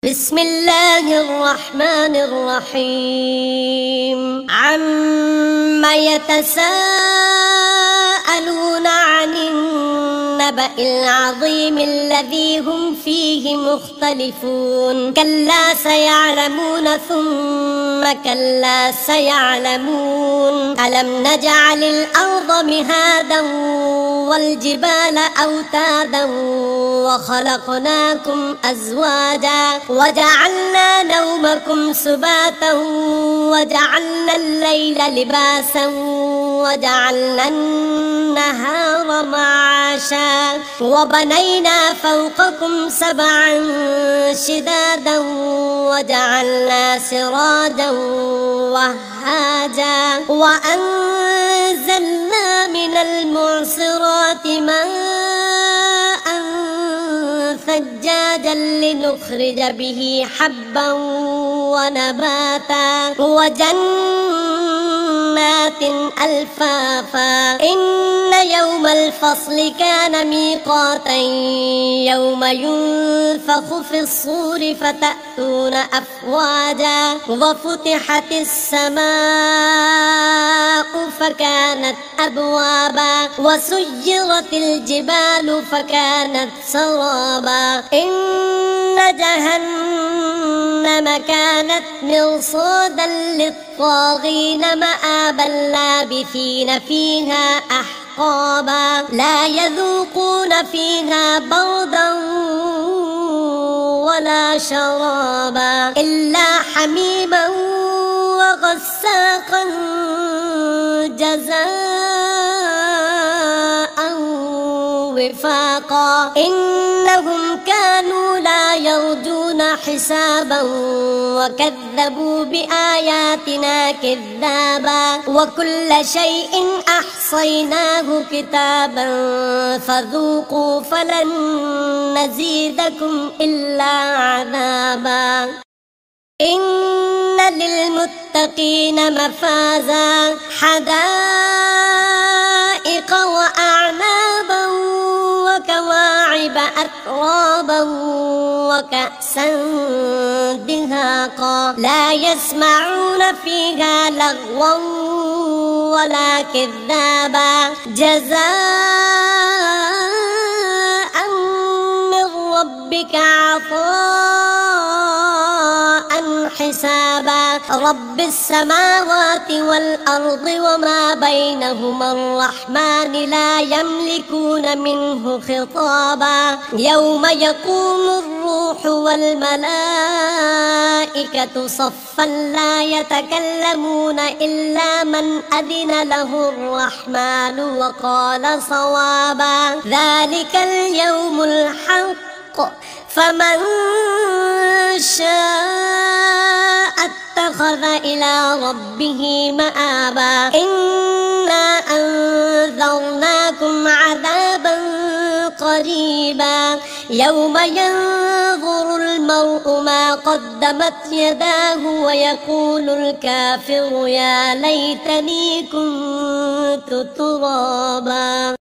بسم الله الرحمن الرحيم عما يتساءلون عن النبأ العظيم الذي هم فيه مختلفون كلا سيعلمون ثم كلا سيعلمون ألم نجعل الأرض مهادا والجبال أوتادا وخلقناكم أزواجا وجعلنا نومكم سباتا وجعلنا الليل لباسا وجعلنا النهار معاشا وبنينا فوقكم سبعا شدادا وجعلنا سراجا وهاجا وأنزلنا من المعصرات ماء ثجاجا لنخرج به حبا ونباتا وجنات ألفافا إن يوم الفصل كان ميقاتا يوم ينفخ في الصور فتأتون أفواجا وفتحت السماء فكانت أبوابا وسيرت الجبال فكانت سرابا إن جهنم كانت مرصادا للطاغين مآبا لابثين فيها أحقابا لا يذوقون فيها بردا ولا شرابا إلا حميما وغساقا جزاء وفاقا إنهم كانوا لا يرجون حسابا وكذبوا بآياتنا كذابا وكل شيء أحصيناه كتابا فذوقوا فلن نزيدكم إلا عذابا إن للمتقين مفازا حدائق وأعنابا وكواعب أترابا وكأسا دهاقا لا يسمعون فيها لغوا ولا كذابا جزاء من ربك عطاء حسابا رب السماوات والأرض وما بينهما الرحمن لا يملكون منه خطابا يوم يقوم الروح والملائكة صفا لا يتكلمون إلا من أذن له الرحمن وقال صوابا ذلك اليوم الحق فمن شاء اتخذ إلى ربه مآبا إنا أنذرناكم عذابا قريبا يوم ينظر المرء ما قدمت يداه ويقول الكافر يا ليتني كنت ترابا.